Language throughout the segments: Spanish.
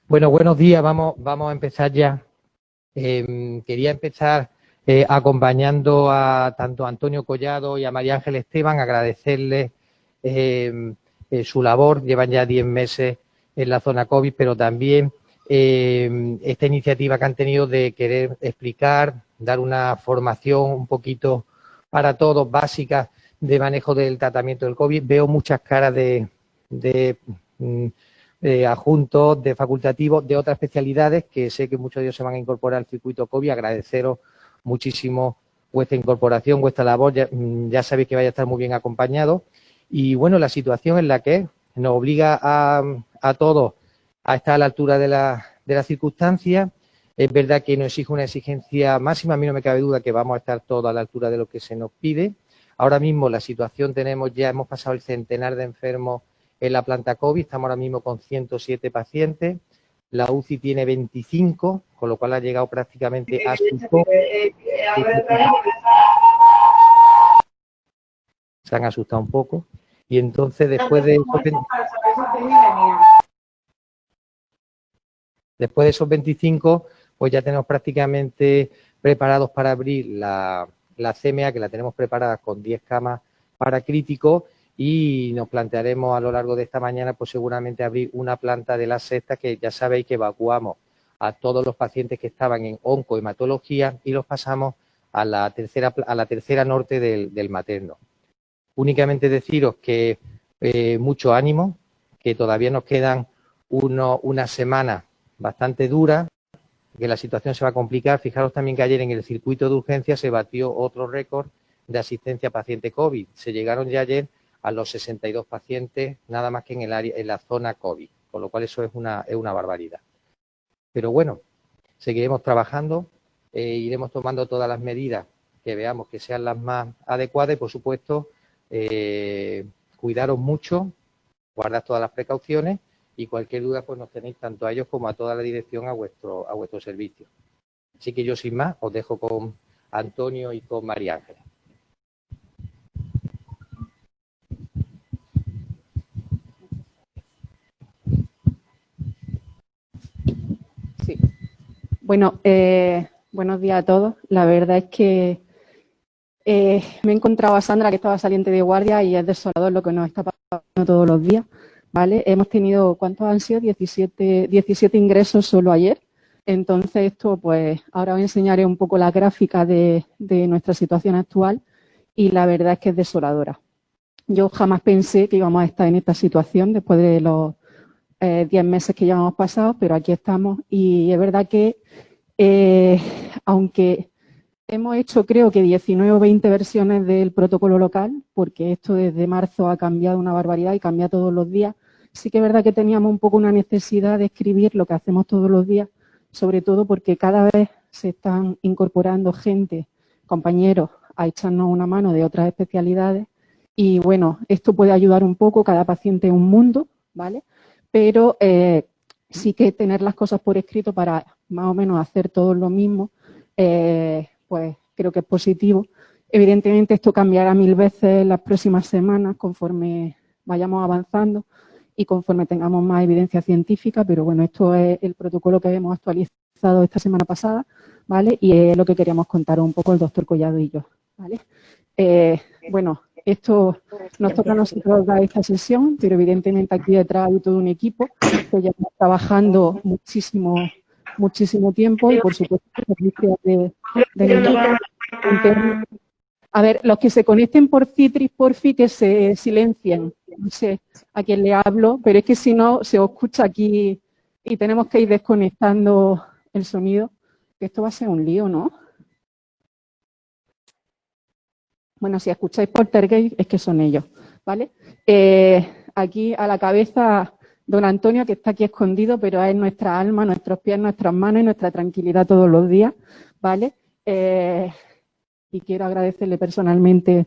Bueno, buenos días. Vamos a empezar ya. Quería empezar acompañando a tanto a Antonio Collado y a María Ángel Esteban, agradecerles su labor. Llevan ya 10 meses en la zona COVID, pero también esta iniciativa que han tenido de querer explicar, dar una formación un poquito para todos, básica, de manejo del tratamiento del COVID. Veo muchas caras de adjuntos, de facultativos, de otras especialidades, que sé que muchos de ellos se van a incorporar al circuito COVID. Agradeceros muchísimo vuestra incorporación, vuestra labor. Ya sabéis que vais a estar muy bien acompañados. Y bueno, la situación en la que nos obliga a todos a estar a la altura de las circunstancias. Es verdad que nos exige una exigencia máxima. A mí no me cabe duda que vamos a estar todos a la altura de lo que se nos pide. Ahora mismo la situación hemos pasado el centenar de enfermos en la planta COVID, estamos ahora mismo con 107 pacientes, la UCI tiene 25, con lo cual ha llegado prácticamente a su tope. Se han asustado un poco. Y entonces, después de esos 25, pues ya tenemos prácticamente preparados para abrir la CMA, que la tenemos preparada con 10 camas para críticos, y nos plantearemos a lo largo de esta mañana, pues seguramente abrir una planta de la sexta, que ya sabéis que evacuamos a todos los pacientes que estaban en oncohematología y los pasamos a la tercera norte del materno. Únicamente deciros que mucho ánimo, que todavía nos quedan unas semanas bastante duras, que la situación se va a complicar. Fijaros también que ayer en el circuito de urgencia se batió otro récord de asistencia a paciente COVID. Se llegaron ya ayer a los 62 pacientes, nada más que en la zona COVID, con lo cual eso es una barbaridad. Pero bueno, seguiremos trabajando, iremos tomando todas las medidas que veamos que sean las más adecuadas y, por supuesto, cuidaros mucho, guardad todas las precauciones y cualquier duda pues nos tenéis tanto a ellos como a toda la dirección a vuestro servicio. Así que yo sin más os dejo con Antonio y con María Ángeles. Sí. Bueno, buenos días a todos. La verdad es que me he encontrado a Sandra, que estaba saliente de guardia, y es desolador lo que nos está pasando todos los días, ¿vale? Hemos tenido, ¿cuántos han sido? 17 ingresos solo ayer. Entonces, esto, pues, ahora os enseñaré un poco la gráfica de nuestra situación actual, y la verdad es que es desoladora. Yo jamás pensé que íbamos a estar en esta situación después de los 10 meses que ya hemos pasado, pero aquí estamos, y es verdad que aunque hemos hecho, creo que 19 o 20 versiones del protocolo local, porque esto desde marzo ha cambiado una barbaridad y cambia todos los días, sí que es verdad que teníamos un poco una necesidad de escribir lo que hacemos todos los días, sobre todo porque cada vez se están incorporando gente, compañeros, a echarnos una mano de otras especialidades, y bueno, esto puede ayudar un poco, cada paciente es un mundo, ¿vale? Pero sí que tener las cosas por escrito para más o menos hacer todos lo mismo, pues creo que es positivo. Evidentemente esto cambiará 1000 veces en las próximas semanas conforme vayamos avanzando y conforme tengamos más evidencia científica, pero bueno, esto es el protocolo que hemos actualizado esta semana pasada, ¿vale? Y es lo que queríamos contar un poco el doctor Collado y yo, ¿vale? Bueno, esto nos toca a nosotros dar esta sesión, pero evidentemente aquí detrás hay todo un equipo que ya está trabajando muchísimo tiempo, y por supuesto servicios de interno. A ver, los que se conecten por Citris, porfi, que se silencien. No sé a quién le hablo, pero es que si no se os escucha aquí y tenemos que ir desconectando el sonido, que esto va a ser un lío, ¿no? Bueno, si escucháis Poltergeist es que son ellos, ¿vale? Aquí a la cabeza don Antonio, que está aquí escondido, pero es nuestra alma, nuestros pies, nuestras manos y nuestra tranquilidad todos los días, ¿vale? Y quiero agradecerle personalmente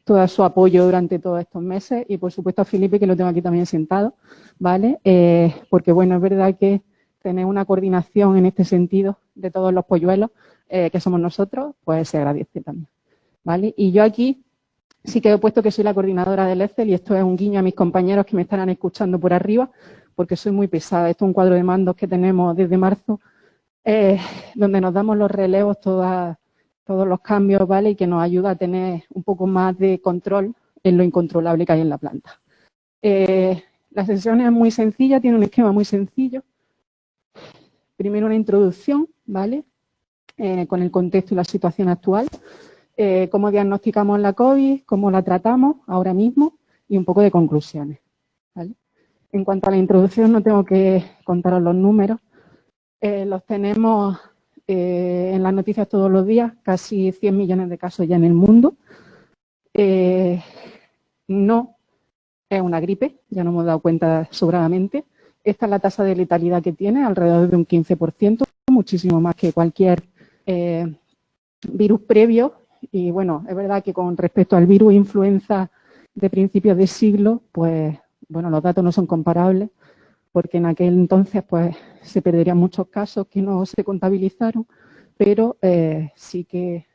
todo su apoyo durante todos estos meses, y por supuesto a Felipe, que lo tengo aquí también sentado, ¿vale? Porque bueno, es verdad que tener una coordinación en este sentido de todos los polluelos, que somos nosotros, pues se agradece también, ¿vale? Y yo aquí sí que he puesto que soy la coordinadora del Excel, y esto es un guiño a mis compañeros que me estarán escuchando por arriba, porque soy muy pesada. Esto es un cuadro de mandos que tenemos desde marzo, donde nos damos los relevos, todos los cambios, ¿vale? Y que nos ayuda a tener un poco más de control en lo incontrolable que hay en la planta. La sesión es muy sencilla, tiene un esquema muy sencillo. Primero una introducción, ¿vale? Con el contexto y la situación actual. Cómo diagnosticamos la COVID, cómo la tratamos ahora mismo y un poco de conclusiones, ¿vale? En cuanto a la introducción, no tengo que contaros los números. Los tenemos en las noticias todos los días, casi 100 millones de casos ya en el mundo. No es una gripe, ya nos hemos dado cuenta sobradamente. Esta es la tasa de letalidad que tiene, alrededor de un 15%, muchísimo más que cualquier virus previo. Y bueno, es verdad que con respecto al virus influenza de principios de siglo, pues bueno, los datos no son comparables, porque en aquel entonces pues se perderían muchos casos que no se contabilizaron, pero sí que,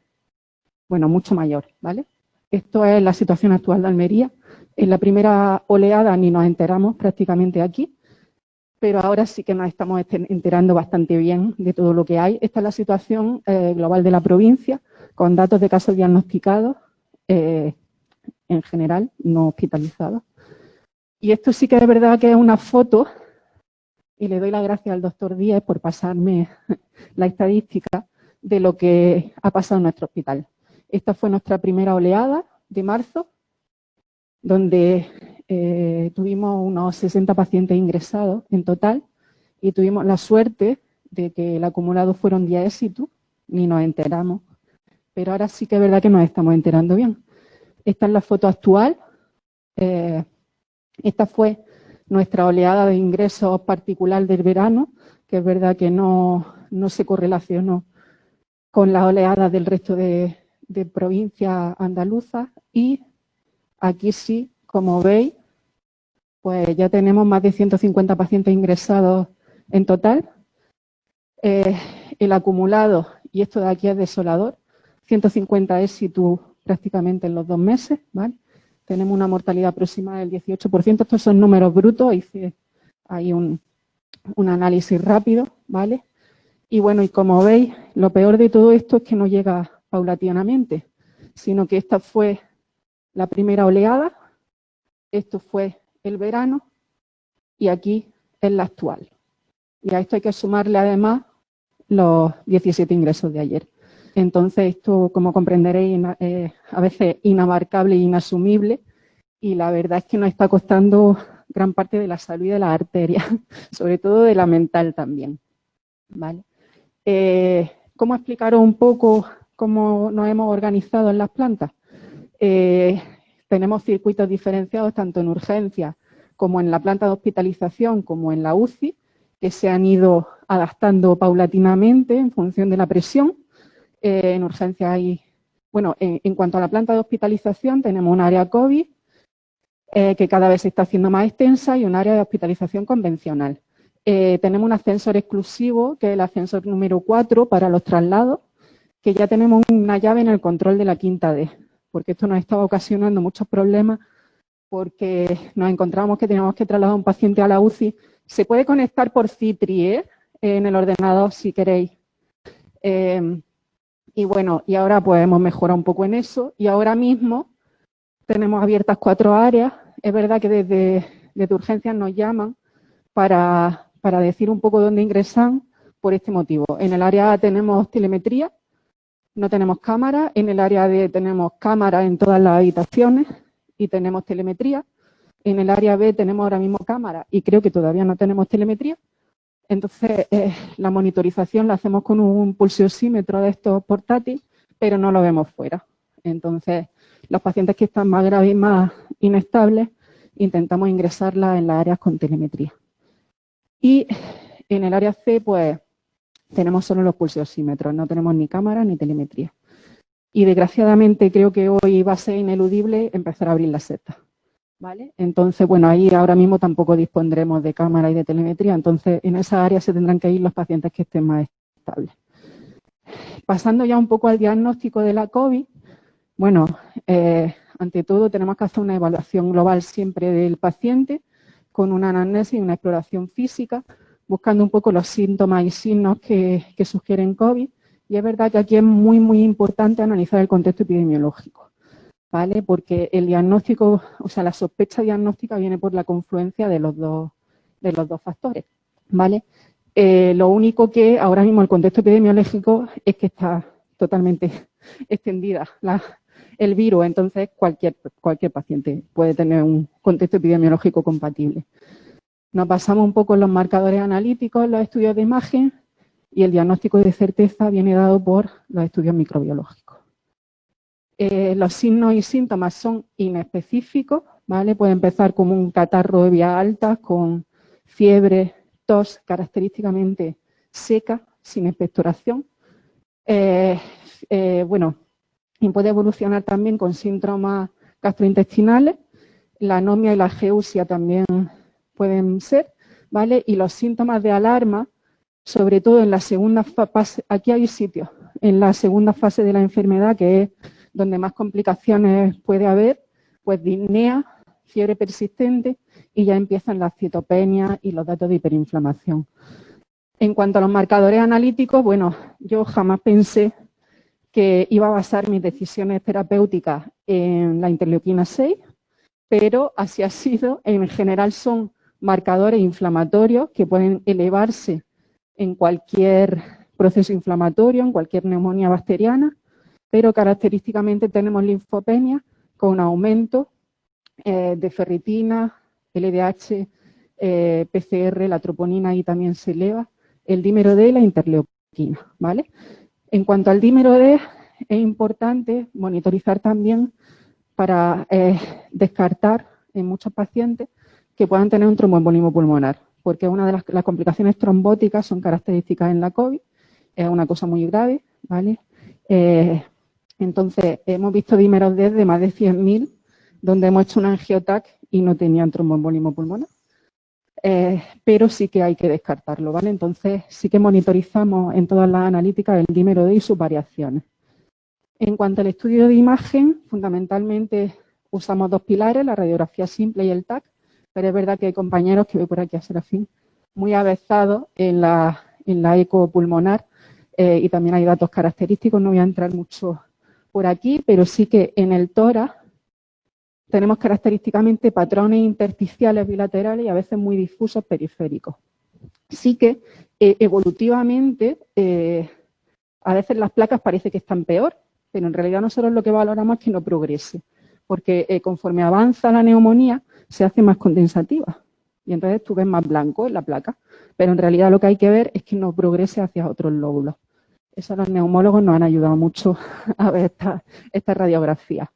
bueno, mucho mayor, ¿vale? Esto es la situación actual de Almería. En la primera oleada ni nos enteramos prácticamente aquí, pero ahora sí que nos estamos enterando bastante bien de todo lo que hay. Esta es la situación global de la provincia, con datos de casos diagnosticados en general, no hospitalizados. Y esto sí que es verdad que es una foto, y le doy las gracias al doctor Díez por pasarme la estadística de lo que ha pasado en nuestro hospital. Esta fue nuestra primera oleada de marzo, donde tuvimos unos 60 pacientes ingresados en total y tuvimos la suerte de que el acumulado fueron 10 éxitos, ni nos enteramos. Pero ahora sí que es verdad que nos estamos enterando bien. Esta es la foto actual. Esta fue nuestra oleada de ingresos particular del verano, que es verdad que no se correlacionó con las oleadas del resto de provincias andaluzas. Y aquí sí, como veis, pues ya tenemos más de 150 pacientes ingresados en total. El acumulado, y esto de aquí es desolador, 150 éxitos prácticamente en los 2 meses, ¿vale? Tenemos una mortalidad aproximada del 18%. Estos son números brutos, hice ahí un análisis rápido, ¿vale? Y bueno, y como veis, lo peor de todo esto es que no llega paulatinamente, sino que esta fue la primera oleada, esto fue el verano y aquí es la actual. Y a esto hay que sumarle además los 17 ingresos de ayer. Entonces esto, como comprenderéis, a veces inabarcable e inasumible, y la verdad es que nos está costando gran parte de la salud y de las arterias, sobre todo de la mental también, ¿vale? ¿Cómo explicaros un poco cómo nos hemos organizado en las plantas? Tenemos circuitos diferenciados tanto en urgencias como en la planta de hospitalización como en la UCI, que se han ido adaptando paulatinamente en función de la presión. En urgencias hay, bueno, en cuanto a la planta de hospitalización tenemos un área COVID que cada vez se está haciendo más extensa y un área de hospitalización convencional. Tenemos un ascensor exclusivo, que es el ascensor número 4 para los traslados, que ya tenemos una llave en el control de la quinta D, porque esto nos estaba ocasionando muchos problemas porque nos encontramos que teníamos que trasladar a un paciente a la UCI. Se puede conectar por Citri, en el ordenador si queréis. Y bueno, y ahora pues hemos mejorado un poco en eso y ahora mismo tenemos abiertas 4 áreas. Es verdad que desde urgencias nos llaman para decir un poco dónde ingresan por este motivo. En el área A tenemos telemetría, no tenemos cámara. En el área D tenemos cámara en todas las habitaciones y tenemos telemetría. En el área B tenemos ahora mismo cámara y creo que todavía no tenemos telemetría. Entonces, la monitorización la hacemos con un pulsiosímetro de estos portátiles, pero no lo vemos fuera. Entonces, los pacientes que están más graves y más inestables, intentamos ingresarlas en las áreas con telemetría. Y en el área C, pues, tenemos solo los pulsiosímetros, no tenemos ni cámara ni telemetría. Y desgraciadamente creo que hoy va a ser ineludible empezar a abrir las setas, ¿vale? Entonces, bueno, ahí ahora mismo tampoco dispondremos de cámara y de telemetría, entonces en esa área se tendrán que ir los pacientes que estén más estables. Pasando ya un poco al diagnóstico de la COVID, bueno, ante todo tenemos que hacer una evaluación global siempre del paciente, con una anamnesis y una exploración física, buscando un poco los síntomas y signos que sugieren COVID. Y es verdad que aquí es muy, muy importante analizar el contexto epidemiológico, ¿vale? Porque el diagnóstico, o sea, la sospecha diagnóstica viene por la confluencia de los dos factores, ¿vale? Lo único que ahora mismo el contexto epidemiológico es que está totalmente extendida el virus, entonces cualquier paciente puede tener un contexto epidemiológico compatible. Nos basamos un poco en los marcadores analíticos, los estudios de imagen, y el diagnóstico de certeza viene dado por los estudios microbiológicos. Los signos y síntomas son inespecíficos, ¿vale? Puede empezar como un catarro de vías altas, con fiebre, tos característicamente seca, sin expectoración. Bueno, y puede evolucionar también con síntomas gastrointestinales. La anomia y la geusia también pueden ser, ¿vale? Y los síntomas de alarma, sobre todo en la segunda fase, aquí hay sitios, en la segunda fase de la enfermedad, que es donde más complicaciones puede haber, pues disnea, fiebre persistente, y ya empiezan las citopenias y los datos de hiperinflamación. En cuanto a los marcadores analíticos, bueno, yo jamás pensé que iba a basar mis decisiones terapéuticas en la interleuquina 6, pero así ha sido. En general son marcadores inflamatorios que pueden elevarse en cualquier proceso inflamatorio, en cualquier neumonía bacteriana, pero característicamente tenemos linfopenia con aumento de ferritina, LDH, PCR, la troponina ahí también se eleva, el dímero D y la interleuquina, ¿vale? En cuanto al dímero D, es importante monitorizar también para descartar en muchos pacientes que puedan tener un tromboembolismo pulmonar, porque una de las complicaciones trombóticas son características en la COVID, es una cosa muy grave, ¿vale? Entonces, hemos visto dímeros D de más de 100.000, donde hemos hecho un angiotac y no tenían tromboembolismo pulmonar. Pero sí que hay que descartarlo, ¿vale? Entonces, sí que monitorizamos en todas las analíticas el dímero D y sus variaciones. En cuanto al estudio de imagen, fundamentalmente usamos dos pilares, la radiografía simple y el TAC, pero es verdad que hay compañeros que veo por aquí a Serafín muy avezados en la eco pulmonar y también hay datos característicos, no voy a entrar mucho por aquí, pero sí que en el tórax tenemos característicamente patrones intersticiales bilaterales y a veces muy difusos periféricos. Sí que evolutivamente a veces las placas parece que están peor, pero en realidad nosotros lo que valoramos es que no progrese, porque conforme avanza la neumonía se hace más condensativa y entonces tú ves más blanco en la placa, pero en realidad lo que hay que ver es que no progrese hacia otros lóbulos. Eso los neumólogos nos han ayudado mucho a ver esta radiografía.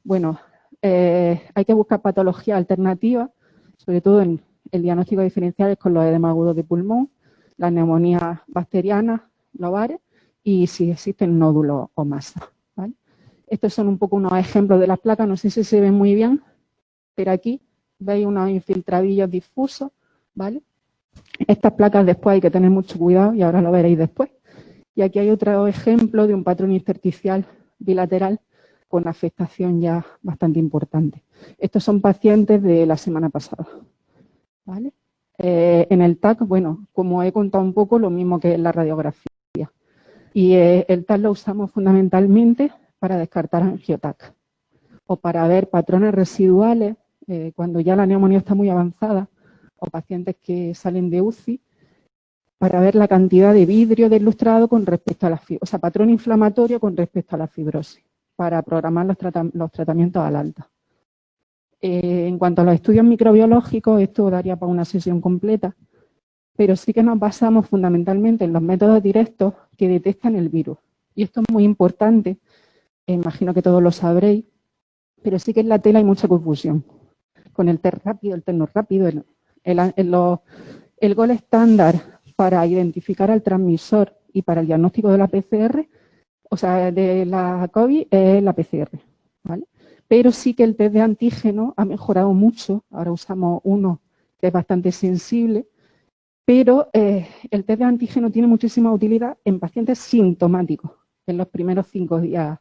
Bueno, hay que buscar patologías alternativas, sobre todo en el diagnóstico diferencial es con los edemas agudos de pulmón, las neumonías bacterianas, lobares y si existen nódulos o masas, ¿vale? Estos son un poco unos ejemplos de las placas, no sé si se ven muy bien, pero aquí veis unos infiltradillos difusos, ¿vale? Estas placas después hay que tener mucho cuidado y ahora lo veréis después. Y aquí hay otro ejemplo de un patrón intersticial bilateral con afectación ya bastante importante. Estos son pacientes de la semana pasada, ¿vale? En el TAC, bueno, como he contado un poco, lo mismo que en la radiografía. Y el TAC lo usamos fundamentalmente para descartar angiotac o para ver patrones residuales cuando ya la neumonía está muy avanzada o pacientes que salen de UCI, para ver la cantidad de vidrio del lustrado con respecto a la fibrosis, o sea, patrón inflamatorio con respecto a la fibrosis, para programar los tratamientos al alta. En cuanto a los estudios microbiológicos, esto daría para una sesión completa, pero sí que nos basamos fundamentalmente en los métodos directos que detectan el virus. Y esto es muy importante, imagino que todos lo sabréis, pero sí que en la tela hay mucha confusión. Con el test rápido, el test no rápido, el gol estándar para identificar al transmisor y para el diagnóstico de la PCR, o sea, de la COVID, es la PCR, ¿vale? Pero sí que el test de antígeno ha mejorado mucho, ahora usamos uno que es bastante sensible, pero el test de antígeno tiene muchísima utilidad en pacientes sintomáticos, en los primeros 5 días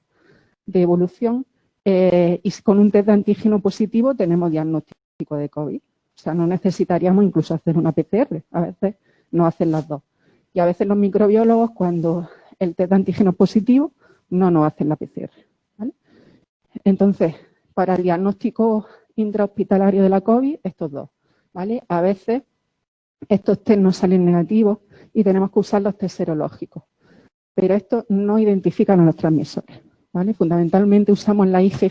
de evolución, y con un test de antígeno positivo tenemos diagnóstico de COVID, O sea, no necesitaríamos incluso hacer una PCR. A veces no hacen las dos. Y a veces los microbiólogos, cuando el test de antígeno positivo, no nos hacen la PCR. ¿Vale? Entonces, para el diagnóstico intrahospitalario de la COVID, estos dos. ¿Vale? A veces estos test no salen negativos y tenemos que usar los test serológicos. Pero estos no identifican a los transmisores. ¿Vale? Fundamentalmente usamos la IgG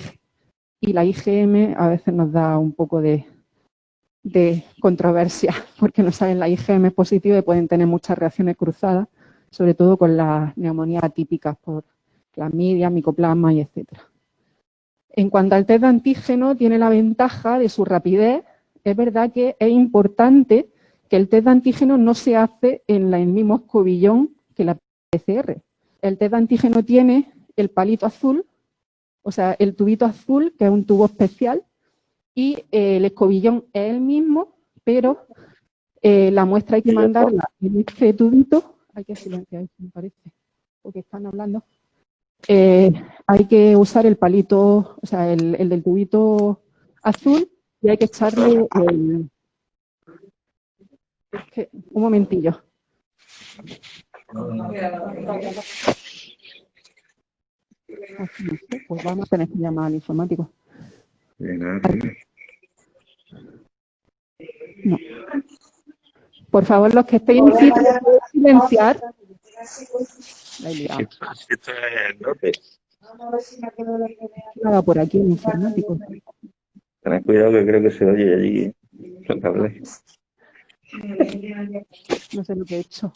y la IgM a veces nos da un poco de controversia porque no salen la IgM positiva y pueden tener muchas reacciones cruzadas, sobre todo con las neumonías atípicas por clamidia, micoplasma y etcétera. En cuanto al test de antígeno, tiene la ventaja de su rapidez. Es verdad que es importante que el test de antígeno no se hace en el mismo escobillón que la PCR. El test de antígeno tiene el palito azul, o sea, el tubito azul, que es un tubo especial, y el escobillón es el mismo, pero la muestra hay que mandarla en este tubito. Hay que silenciar, me parece, porque están hablando. Hay que usar el palito, o sea, el del tubito azul, y hay que echarle el... un momentillo. Pues vamos a tener que llamar al informático. No. Por favor, los que estéis en sitio, silenciar. La he liado. Nada por aquí, el informático. Tened cuidado que creo que se oye allí. No sé lo que he hecho.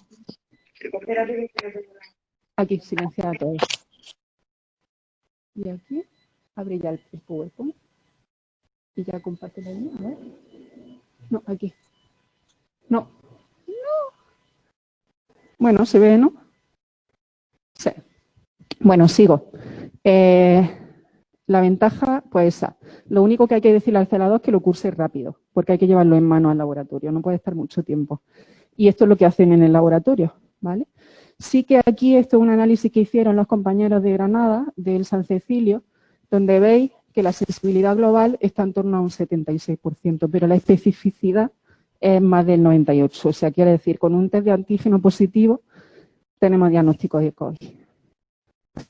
Aquí, silenciar a todos. Y aquí, abre ya el PowerPoint. Y ya comparte la línea, a ver. No, aquí. No. Bueno, se ve, ¿no? Sí. Bueno, sigo. La ventaja, pues esa. Lo único que hay que decirle al celador es que lo curse rápido, porque hay que llevarlo en mano al laboratorio, no puede estar mucho tiempo. Y esto es lo que hacen en el laboratorio, ¿vale? Sí que aquí esto es un análisis que hicieron los compañeros de Granada, del San Cecilio, donde veis que la sensibilidad global está en torno a un 76%, pero la especificidad es más del 98%. O sea, quiere decir, con un test de antígeno positivo tenemos diagnóstico de COVID.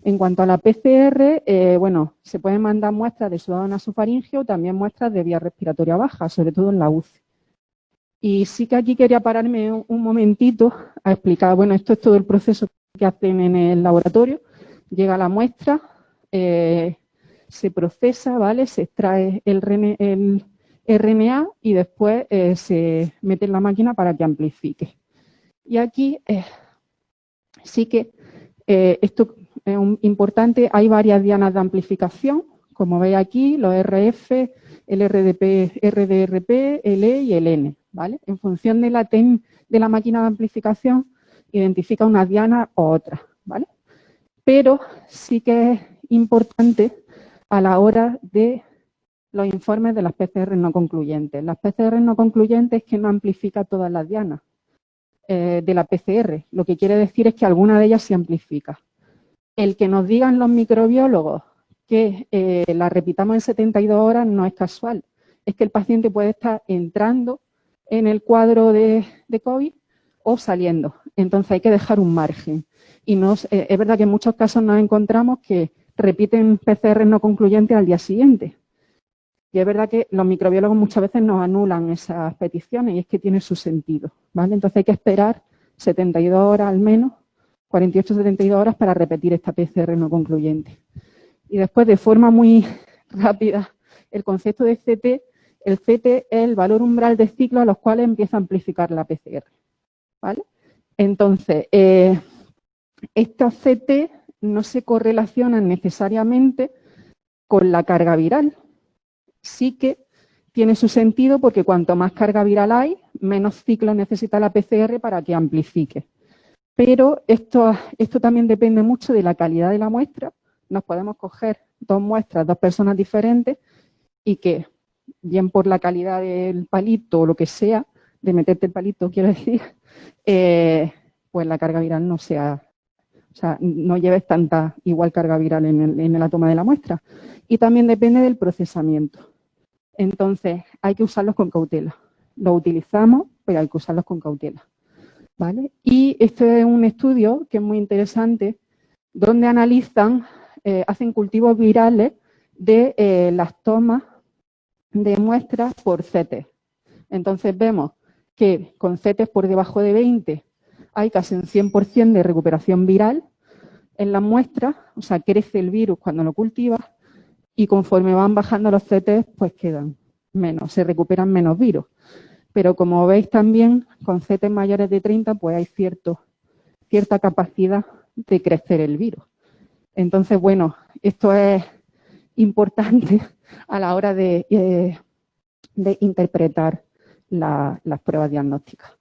En cuanto a la PCR, bueno, se pueden mandar muestras de sudado nasofaringeo, también muestras de vía respiratoria baja, sobre todo en la UCI. Y sí que aquí quería pararme un momentito a explicar, bueno, esto es todo el proceso que hacen en el laboratorio. Llega la muestra, se procesa, ¿vale? Se extrae el RNA y después se mete en la máquina para que amplifique. Y aquí sí que esto es importante, hay varias dianas de amplificación, como veis aquí, los RF, el RDRP, el E y el N, ¿vale? En función de la TEM de la máquina de amplificación, identifica una diana u otra, ¿vale? Pero sí que es importante a la hora de los informes de las PCR no concluyentes. Las PCR no concluyentes es que no amplifica todas las dianas de la PCR. Lo que quiere decir es que alguna de ellas se amplifica. El que nos digan los microbiólogos que la repitamos en 72 horas no es casual. Es que el paciente puede estar entrando en el cuadro de COVID o saliendo. Entonces hay que dejar un margen. Y es verdad que en muchos casos nos encontramos que repiten PCR no concluyentes al día siguiente. Y es verdad que los microbiólogos muchas veces nos anulan esas peticiones y es que tiene su sentido, ¿vale? Entonces hay que esperar 72 horas al menos, 48-72 horas para repetir esta PCR no concluyente. Y después, de forma muy rápida, el concepto de CT, el CT es el valor umbral de ciclos a los cuales empieza a amplificar la PCR, ¿vale? Entonces, estos CT no se correlacionan necesariamente con la carga viral. Sí que tiene su sentido porque cuanto más carga viral hay, menos ciclos necesita la PCR para que amplifique. Pero esto también depende mucho de la calidad de la muestra. Nos podemos coger dos muestras, dos personas diferentes y que, bien por la calidad del palito o lo que sea, de meterte el palito, quiero decir, pues la carga viral no sea, o sea, no lleves tanta igual carga viral en la toma de la muestra. Y también depende del procesamiento. Entonces, hay que usarlos con cautela, Los utilizamos, pero hay que usarlos con cautela, ¿vale? Y este es un estudio que es muy interesante, donde analizan, hacen cultivos virales de las tomas de muestras por CETES. Entonces vemos que con CETES por debajo de 20 hay casi un 100% de recuperación viral en las muestras, o sea, crece el virus cuando lo cultivas, y conforme van bajando los CETES, pues quedan menos, se recuperan menos virus. Pero como veis también, con CETES mayores de 30, pues hay cierta capacidad de crecer el virus. Entonces, bueno, esto es importante a la hora de interpretar las pruebas diagnósticas.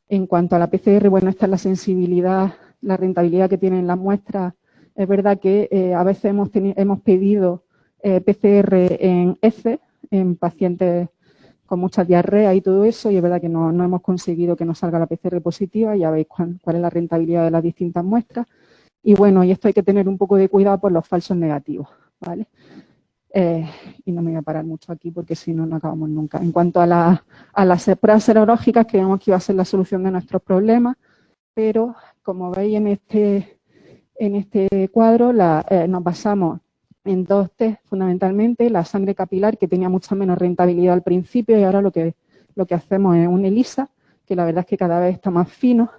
En cuanto a la PCR, bueno, esta es la sensibilidad, la rentabilidad que tienen las muestras. Es verdad que a veces hemos pedido PCR en heces, en pacientes con mucha diarrea y todo eso, y es verdad que no hemos conseguido que nos salga la PCR positiva. Ya veis cuál es la rentabilidad de las distintas muestras. Y bueno, y esto hay que tener un poco de cuidado por los falsos negativos, ¿vale? Y no me voy a parar mucho aquí porque si no, no acabamos nunca. En cuanto a las pruebas serológicas, creíamos que iba a ser la solución de nuestros problemas, pero como veis en este cuadro, nos basamos en dos test fundamentalmente: la sangre capilar, que tenía mucha menos rentabilidad al principio, y ahora lo que hacemos es un ELISA, que la verdad es que cada vez está más fino.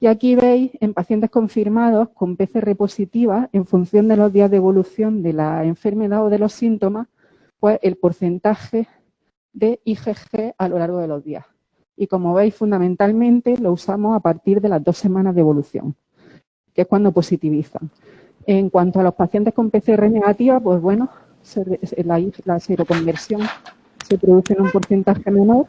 Y aquí veis, en pacientes confirmados con PCR positiva, en función de los días de evolución de la enfermedad o de los síntomas, pues el porcentaje de IgG a lo largo de los días. Y como veis, fundamentalmente lo usamos a partir de las 2 semanas de evolución, que es cuando positivizan. En cuanto a los pacientes con PCR negativa, pues bueno, la seroconversión se produce en un porcentaje menor,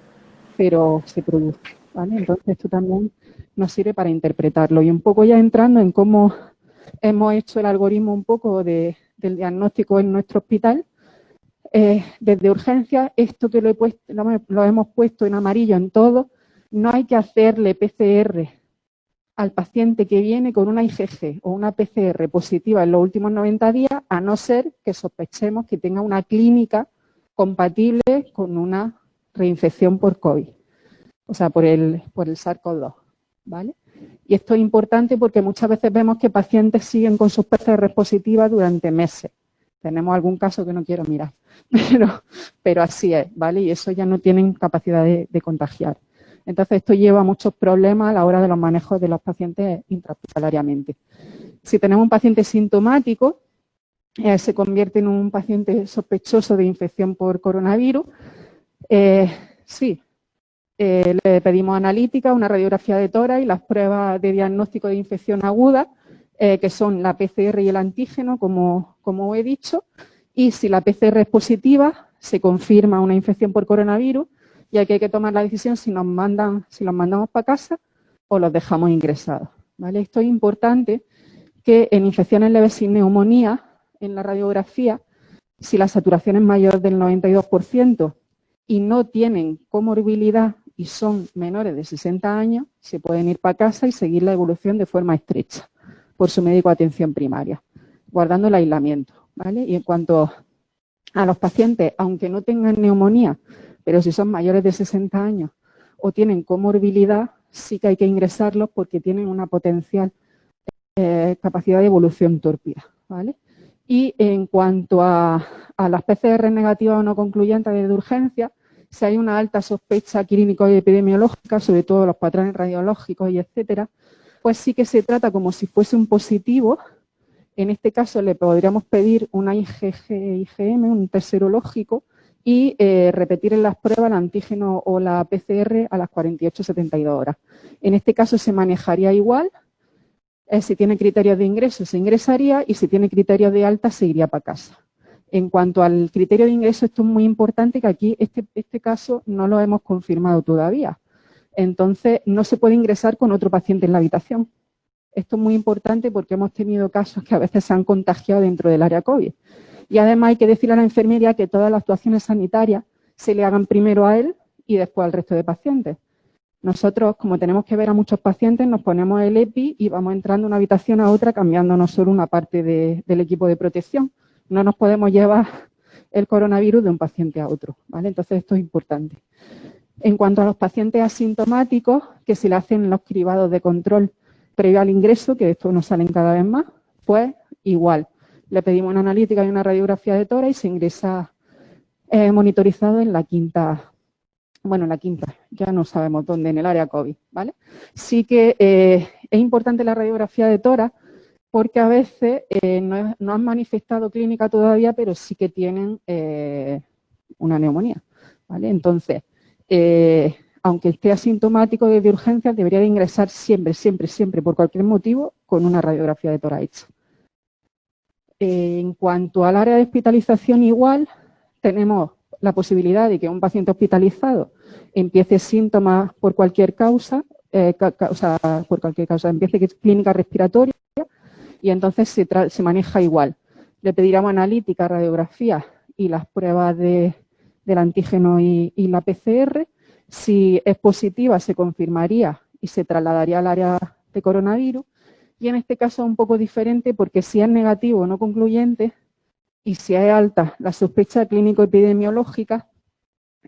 pero se produce, ¿vale? Entonces esto también nos sirve para interpretarlo. Y un poco ya entrando en cómo hemos hecho el algoritmo un poco del diagnóstico en nuestro hospital, desde urgencias, esto que lo hemos puesto en amarillo en todo, no hay que hacerle PCR al paciente que viene con una IgG o una PCR positiva en los últimos 90 días, a no ser que sospechemos que tenga una clínica compatible con una reinfección por COVID, o sea, por el SARS-CoV-2, ¿vale? Y esto es importante porque muchas veces vemos que pacientes siguen con sus PCR positivas durante meses. Tenemos algún caso que no quiero mirar, pero así es, ¿vale? Y eso ya no tienen capacidad de contagiar. Entonces, esto lleva a muchos problemas a la hora de los manejos de los pacientes intrahospitalariamente. Si tenemos un paciente sintomático, se convierte en un paciente sospechoso de infección por coronavirus. Le pedimos analítica, una radiografía de tórax y las pruebas de diagnóstico de infección aguda, que son la PCR y el antígeno, como he dicho. Y si la PCR es positiva, se confirma una infección por coronavirus, y aquí hay que tomar la decisión si los mandamos para casa o los dejamos ingresados, ¿vale? Esto es importante, que en infecciones leves sin neumonía, en la radiografía, si la saturación es mayor del 92% y no tienen comorbilidad y son menores de 60 años, se pueden ir para casa y seguir la evolución de forma estrecha por su médico de atención primaria, guardando el aislamiento, ¿vale? Y en cuanto a los pacientes, aunque no tengan neumonía, pero si son mayores de 60 años o tienen comorbilidad, sí que hay que ingresarlos porque tienen una potencial capacidad de evolución tórpida, ¿vale? Y en cuanto a las PCR negativas o no concluyentes de urgencia, si hay una alta sospecha clínico y epidemiológica, sobre todo los patrones radiológicos y etcétera, pues sí que se trata como si fuese un positivo. En este caso le podríamos pedir una IgG-IgM, un test serológico, y repetir en las pruebas el antígeno o la PCR a las 48-72 horas. En este caso se manejaría igual. Si tiene criterios de ingreso, se ingresaría, y si tiene criterios de alta, se iría para casa. En cuanto al criterio de ingreso, esto es muy importante, que aquí este caso no lo hemos confirmado todavía. Entonces, no se puede ingresar con otro paciente en la habitación. Esto es muy importante porque hemos tenido casos que a veces se han contagiado dentro del área COVID. Y además hay que decirle a la enfermería que todas las actuaciones sanitarias se le hagan primero a él y después al resto de pacientes. Nosotros, como tenemos que ver a muchos pacientes, nos ponemos el EPI y vamos entrando de una habitación a otra, cambiándonos solo una parte del equipo de protección. No nos podemos llevar el coronavirus de un paciente a otro, ¿vale? Entonces, esto es importante. En cuanto a los pacientes asintomáticos, que se le hacen los cribados de control previo al ingreso, que de esto nos salen cada vez más, pues igual. Le pedimos una analítica y una radiografía de tórax y se ingresa monitorizado en la quinta, ya no sabemos dónde, en el área COVID, ¿vale? Sí que es importante la radiografía de tórax porque a veces no han manifestado clínica todavía, pero sí que tienen una neumonía, ¿vale? Entonces, aunque esté asintomático desde urgencias, debería de ingresar siempre, por cualquier motivo, con una radiografía de tórax hecha. En cuanto al área de hospitalización, igual, tenemos la posibilidad de que un paciente hospitalizado empiece síntomas por cualquier causa, empiece clínica respiratoria y entonces se maneja igual. Le pediremos analítica, radiografía y las pruebas del antígeno y la PCR. Si es positiva, se confirmaría y se trasladaría al área de coronavirus. Y en este caso es un poco diferente porque si es negativo o no concluyente y si es alta la sospecha clínico-epidemiológica,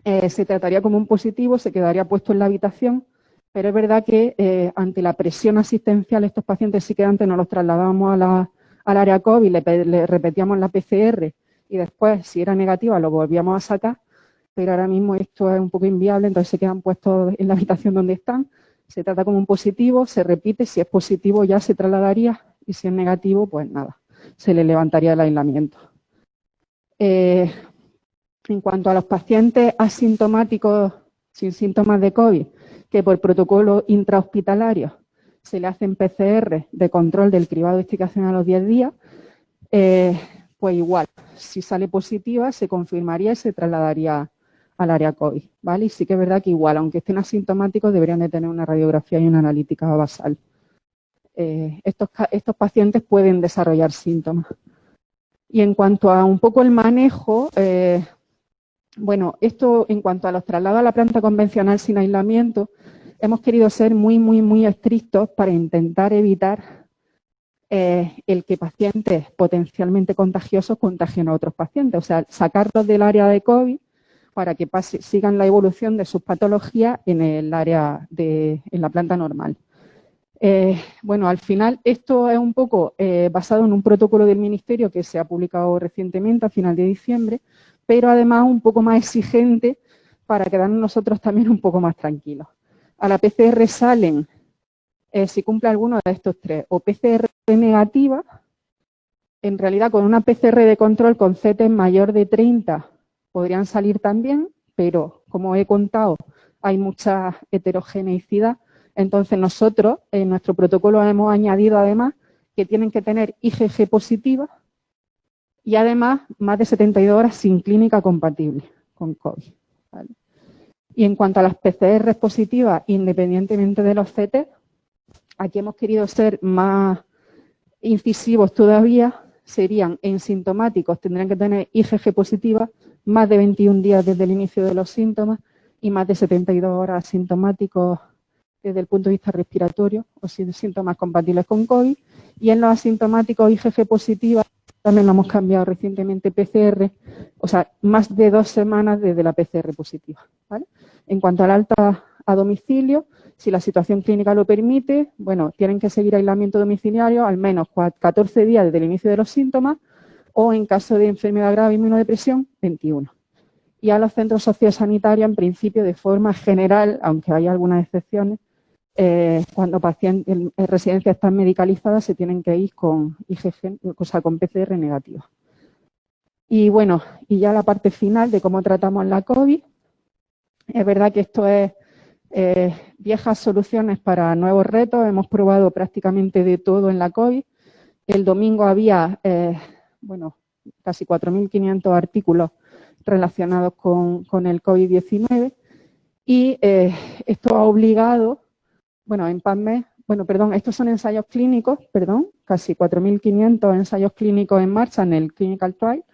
se trataría como un positivo, se quedaría puesto en la habitación, pero es verdad que ante la presión asistencial estos pacientes sí que antes nos los trasladábamos al área COVID, le repetíamos la PCR y después, si era negativa, lo volvíamos a sacar, pero ahora mismo esto es un poco inviable, entonces se quedan puestos en la habitación donde están. Se trata como un positivo, se repite, si es positivo ya se trasladaría y si es negativo, pues nada, se le levantaría el aislamiento. En cuanto a los pacientes asintomáticos sin síntomas de COVID, que por protocolo intrahospitalario se le hacen PCR de control del cribado de esticación a los 10 días, pues igual, si sale positiva se confirmaría y se trasladaría al área COVID, ¿vale? Y sí que es verdad que igual, aunque estén asintomáticos, deberían de tener una radiografía y una analítica basal. Estos pacientes pueden desarrollar síntomas. Y en cuanto a un poco el manejo, bueno, esto en cuanto a los traslados a la planta convencional sin aislamiento, hemos querido ser muy estrictos para intentar evitar el que pacientes potencialmente contagiosos contagien a otros pacientes, o sea, sacarlos del área de COVID para que sigan la evolución de sus patologías en el área en la planta normal. Bueno, al final esto es un poco basado en un protocolo del Ministerio que se ha publicado recientemente a final de diciembre, pero además un poco más exigente para quedarnos nosotros también un poco más tranquilos. A la PCR salen, si cumple alguno de estos tres, o PCR negativa, en realidad con una PCR de control con CT mayor de 30 podrían salir también, pero como he contado, hay mucha heterogeneidad. Entonces nosotros en nuestro protocolo hemos añadido además que tienen que tener IgG positiva y además más de 72 horas sin clínica compatible con COVID, ¿vale? Y en cuanto a las PCR positivas, independientemente de los CT, aquí hemos querido ser más incisivos todavía, serían en sintomáticos, tendrían que tener IgG positiva, más de 21 días desde el inicio de los síntomas y más de 72 horas asintomáticos desde el punto de vista respiratorio o síntomas compatibles con COVID. Y en los asintomáticos IgG positiva, también lo hemos cambiado recientemente PCR, o sea, más de 2 semanas desde la PCR positiva, ¿vale? En cuanto al alta a domicilio, si la situación clínica lo permite, bueno, tienen que seguir aislamiento domiciliario al menos 14 días desde el inicio de los síntomas o en caso de enfermedad grave e inmunodepresión, 21. Y a los centros sociosanitarios, en principio, de forma general, aunque hay algunas excepciones, cuando pacientes en residencias están medicalizadas se tienen que ir con IgG, o sea, con PCR negativa. Y bueno, y ya la parte final de cómo tratamos la COVID. Es verdad que esto es viejas soluciones para nuevos retos. Hemos probado prácticamente de todo en la COVID. El domingo había, bueno, casi 4.500 artículos relacionados con el COVID-19 y esto ha obligado, bueno, en PubMed, bueno, perdón, estos son ensayos clínicos, perdón, casi 4.500 ensayos clínicos en marcha en el Clinical Trial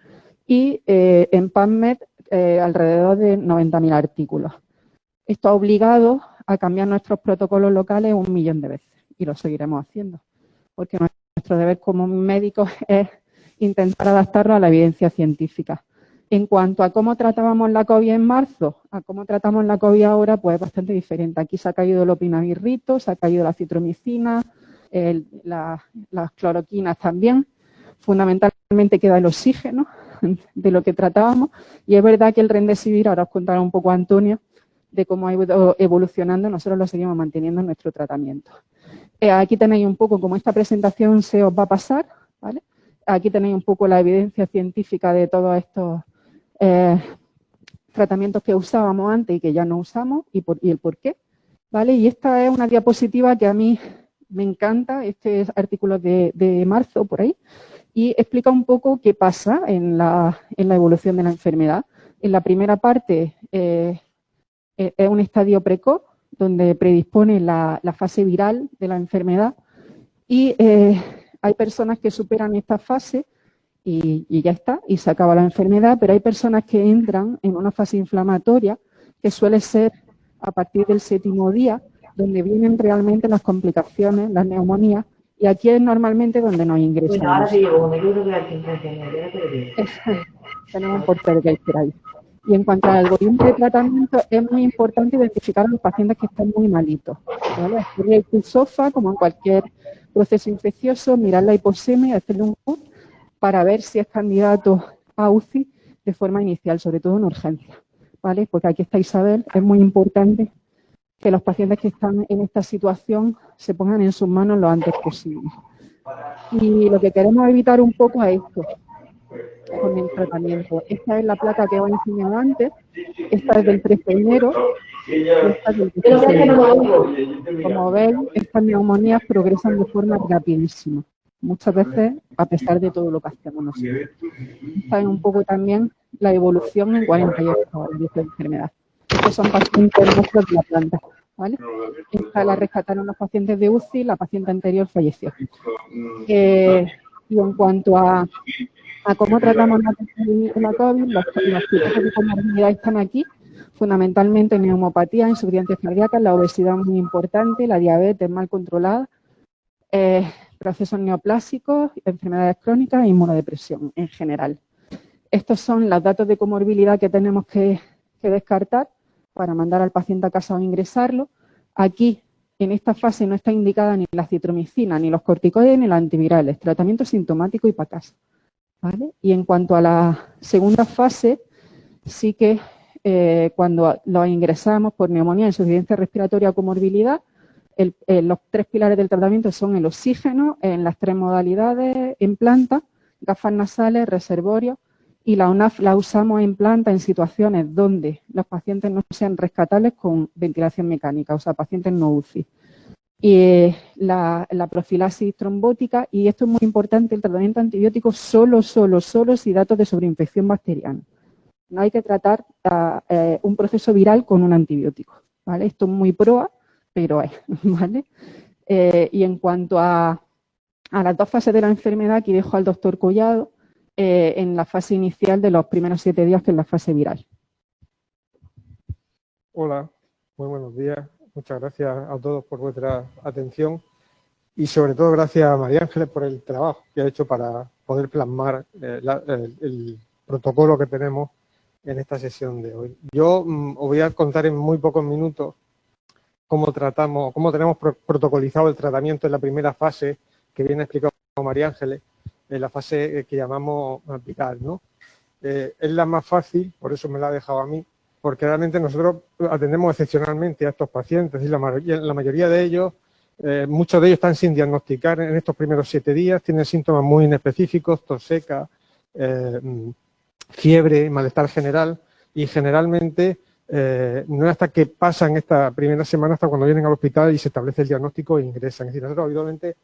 y en PubMed alrededor de 90.000 artículos. Esto ha obligado a cambiar nuestros protocolos locales 1 millón de veces y lo seguiremos haciendo, porque nuestro deber como médicos es intentar adaptarlo a la evidencia científica. En cuanto a cómo tratábamos la COVID en marzo, a cómo tratamos la COVID ahora, pues es bastante diferente. Aquí se ha caído el opinavirrito, se ha caído la citromicina, las cloroquinas también. Fundamentalmente queda el oxígeno de lo que tratábamos. Y es verdad que el Remdesivir, ahora os contará un poco Antonio, de cómo ha ido evolucionando, nosotros lo seguimos manteniendo en nuestro tratamiento. Aquí tenéis un poco, como esta presentación se os va a pasar, ¿vale? Aquí tenéis un poco la evidencia científica de todos estos tratamientos que usábamos antes y que ya no usamos y el por qué, ¿vale? Y esta es una diapositiva que a mí me encanta, este es artículo de marzo, por ahí, y explica un poco qué pasa en la evolución de la enfermedad. En la primera parte es un estadio precoz, donde predispone la fase viral de la enfermedad y hay personas que superan esta fase y ya está, y se acaba la enfermedad, pero hay personas que entran en una fase inflamatoria que suele ser a partir del 7º día, donde vienen realmente las complicaciones, las neumonías, y aquí es normalmente donde nos ingresan. Bueno, ahora sí, como me quiero quedar sin tenemos un portero que hay por ahí. Y en cuanto al algoritmo de tratamiento, es muy importante identificar a los pacientes que están muy malitos, ¿vale? Hacer el pulsofa, como en cualquier proceso infeccioso, mirar la hiposemia, hacerle un PUT, para ver si es candidato a UCI de forma inicial, sobre todo en urgencia, ¿vale? Porque aquí está Isabel, es muy importante que los pacientes que están en esta situación se pongan en sus manos lo antes posible. Y lo que queremos evitar un poco es esto, con el tratamiento. Esta es la placa que os he enseñado antes, esta es del 13 de enero, y esta es del 16 de enero. Como veis, estas neumonías progresan de forma rapidísima, muchas veces a pesar de todo lo que hacemos nosotros. Esta es un poco también la evolución en 48 horas de esta enfermedad. Estos son pacientes nuestros de la planta, ¿vale? Esta la rescataron los pacientes de UCI, la paciente anterior falleció. Y en cuanto a cómo tratamos la COVID, los criterios de comorbilidad están aquí, fundamentalmente neumopatía, insuficiencias cardíacas, la obesidad muy importante, la diabetes mal controlada, procesos neoplásicos, enfermedades crónicas e inmunodepresión en general. Estos son los datos de comorbilidad que tenemos que descartar para mandar al paciente a casa o ingresarlo. Aquí, en esta fase, no está indicada ni la citromicina, ni los corticoides, ni los antivirales, tratamiento sintomático y para casa, ¿vale? Y en cuanto a la segunda fase, sí que cuando los ingresamos por neumonía, insuficiencia respiratoria o comorbilidad, los 3 pilares del tratamiento son el oxígeno, en las 3 modalidades, en planta, gafas nasales, reservorio, y la UNAF la usamos en planta en situaciones donde los pacientes no sean rescatables con ventilación mecánica, o sea, pacientes no UCI. Y la profilaxis trombótica, y esto es muy importante, el tratamiento antibiótico solo si datos de sobreinfección bacteriana. No hay que tratar un proceso viral con un antibiótico, ¿vale? Esto es muy proa, pero es, ¿vale? Y en cuanto a las 2 fases de la enfermedad, aquí dejo al doctor Collado en la fase inicial de los primeros 7 días, que es la fase viral. Hola, muy buenos días. Muchas gracias a todos por vuestra atención y sobre todo gracias a María Ángeles por el trabajo que ha hecho para poder plasmar el protocolo que tenemos en esta sesión de hoy. Yo os voy a contar en muy pocos minutos cómo tenemos protocolizado el tratamiento en la primera fase que viene explicado por María Ángeles, en la fase que llamamos viral, ¿no? Es la más fácil, por eso me la ha dejado a mí, porque realmente nosotros atendemos excepcionalmente a estos pacientes y la mayoría de ellos, muchos de ellos están sin diagnosticar en estos primeros 7 días, tienen síntomas muy inespecíficos, tos seca, fiebre, malestar general, y generalmente no es hasta que pasan esta primera semana, hasta cuando vienen al hospital y se establece el diagnóstico e ingresan. Es decir, nosotros habitualmente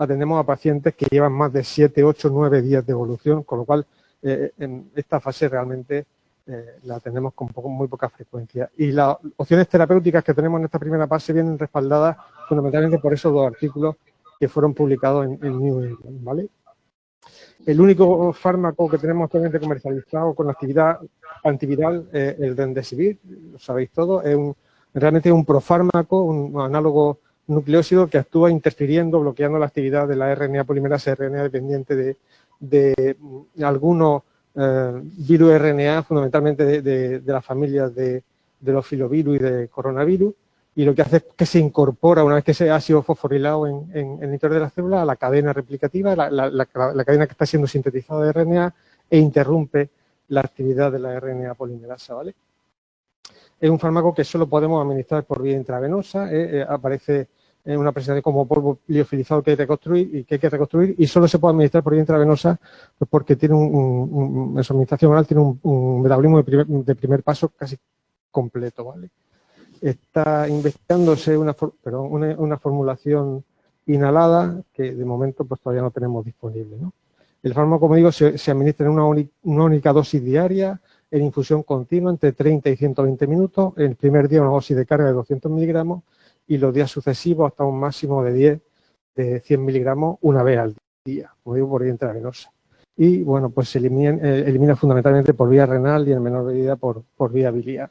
atendemos a pacientes que llevan más de 7, 8, 9 días de evolución, con lo cual en esta fase realmente la tenemos con muy poca frecuencia. Y las opciones terapéuticas que tenemos en esta primera fase vienen respaldadas fundamentalmente por esos 2 artículos que fueron publicados en New England, ¿vale? El único fármaco que tenemos actualmente comercializado con actividad antiviral es el Remdesivir, lo sabéis todos, es realmente un profármaco, un análogo nucleósido que actúa interfiriendo, bloqueando la actividad de la RNA polimerasa RNA dependiente de algunos virus RNA, fundamentalmente de las familias de los filovirus y de coronavirus, y lo que hace es que se incorpora, una vez que se ha sido fosforilado en el interior de la célula, a la cadena replicativa, la cadena que está siendo sintetizada de RNA, e interrumpe la actividad de la RNA polimerasa, ¿vale? Es un fármaco que solo podemos administrar por vía intravenosa, aparece en una presentación como polvo liofilizado que hay que reconstruir y solo se puede administrar por vía intravenosa pues porque tiene en su administración oral tiene un metabolismo de primer paso casi completo, ¿vale? Está investigándose una formulación inhalada que de momento pues todavía no tenemos disponible, ¿no? El fármaco, como digo, se administra en una única dosis diaria, en infusión continua entre 30 y 120 minutos. El primer día una dosis de carga de 200 miligramos y los días sucesivos hasta un máximo de 100 miligramos una vez al día, como digo, por vía intravenosa. Y bueno, pues se elimina fundamentalmente por vía renal y en menor medida por vía biliar.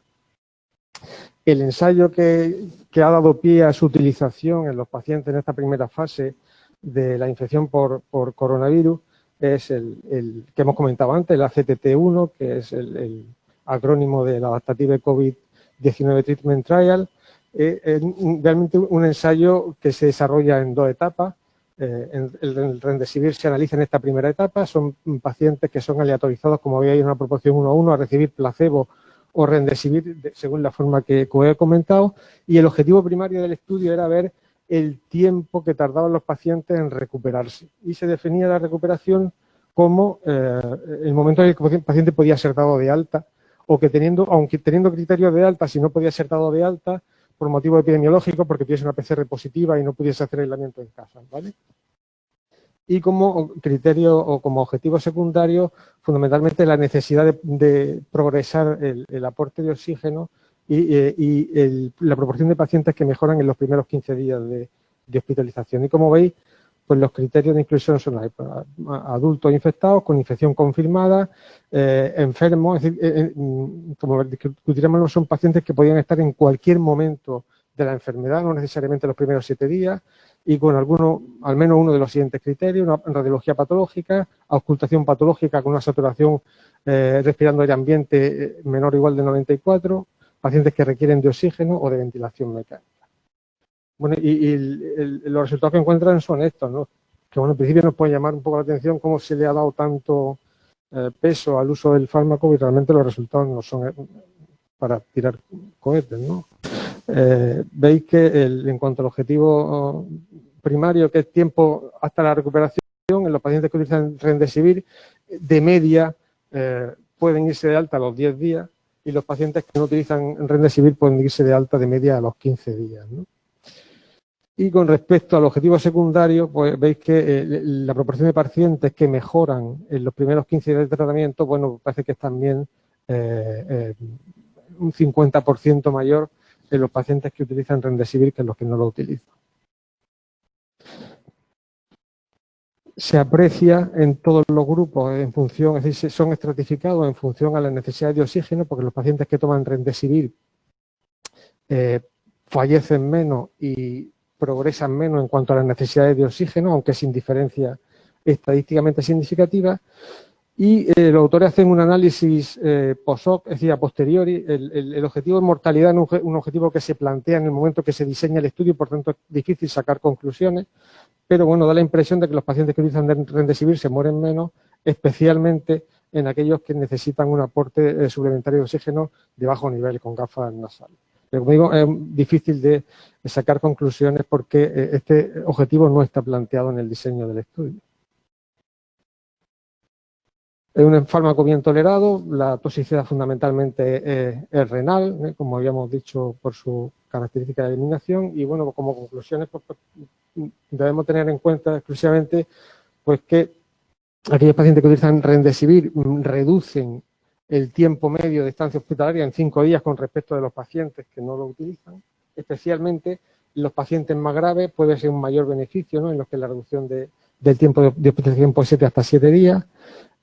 El ensayo que ha dado pie a su utilización en los pacientes en esta primera fase de la infección por coronavirus es el que hemos comentado antes, el ACTT1, que es el acrónimo del Adaptative COVID-19 Treatment Trial. Realmente un ensayo que se desarrolla en 2 etapas. El Remdesivir se analiza en esta primera etapa, son pacientes que son aleatorizados, como veis, en una proporción 1:1 a recibir placebo o Remdesivir, según la forma que he comentado, y el objetivo primario del estudio era ver el tiempo que tardaban los pacientes en recuperarse. Y se definía la recuperación como el momento en el que el paciente podía ser dado de alta, o que aunque teniendo criterios de alta, si no podía ser dado de alta por motivo epidemiológico, porque tuviese una PCR positiva y no pudiese hacer aislamiento en casa, ¿vale? Y como criterio o como objetivo secundario, fundamentalmente la necesidad de progresar el aporte de oxígeno y la proporción de pacientes que mejoran en los primeros 15 días de hospitalización. Y como veis, pues los criterios de inclusión son adultos infectados con infección confirmada, enfermos, es decir, como discutiremos, son pacientes que podían estar en cualquier momento de la enfermedad, no necesariamente los primeros 7 días, y con al menos uno de los siguientes criterios: una radiología patológica, auscultación patológica con una saturación respirando aire ambiente menor o igual de 94, pacientes que requieren de oxígeno o de ventilación mecánica. Bueno, los resultados que encuentran son estos, ¿no? Que bueno, en principio nos puede llamar un poco la atención cómo se le ha dado tanto peso al uso del fármaco y realmente los resultados no son para tirar cohetes, ¿no? Veis que en cuanto al objetivo primario, que es tiempo hasta la recuperación, en los pacientes que utilizan Remdesivir, de media pueden irse de alta a los 10 días y los pacientes que no utilizan Remdesivir pueden irse de alta de media a los 15 días, ¿no? Y con respecto al objetivo secundario, pues veis que la proporción de pacientes que mejoran en los primeros 15 días de tratamiento, bueno, parece que es también un 50% mayor en los pacientes que utilizan Remdesivir que en los que no lo utilizan. Se aprecia en todos los grupos en función, es decir, son estratificados en función a las necesidades de oxígeno, porque los pacientes que toman Remdesivir fallecen menos y progresan menos en cuanto a las necesidades de oxígeno, aunque sin diferencia estadísticamente significativa. Y los autores hacen un análisis post-hoc, es decir, a posteriori. El objetivo de mortalidad no es un objetivo que se plantea en el momento que se diseña el estudio, por tanto es difícil sacar conclusiones, pero bueno, da la impresión de que los pacientes que utilizan Remdesivir se mueren menos, especialmente en aquellos que necesitan un aporte suplementario de oxígeno de bajo nivel con gafas nasales. Pero como digo, es difícil de sacar conclusiones porque este objetivo no está planteado en el diseño del estudio. Es un fármaco bien tolerado, la toxicidad fundamentalmente es renal, como habíamos dicho, por su característica de eliminación, y bueno, como conclusiones pues, debemos tener en cuenta exclusivamente pues que aquellos pacientes que utilizan Remdesivir reducen el tiempo medio de estancia hospitalaria en 5 días con respecto de los pacientes que no lo utilizan, especialmente los pacientes más graves puede ser un mayor beneficio, ¿no?, en los que la reducción del tiempo de hospitalización puede ser de hasta 7 días.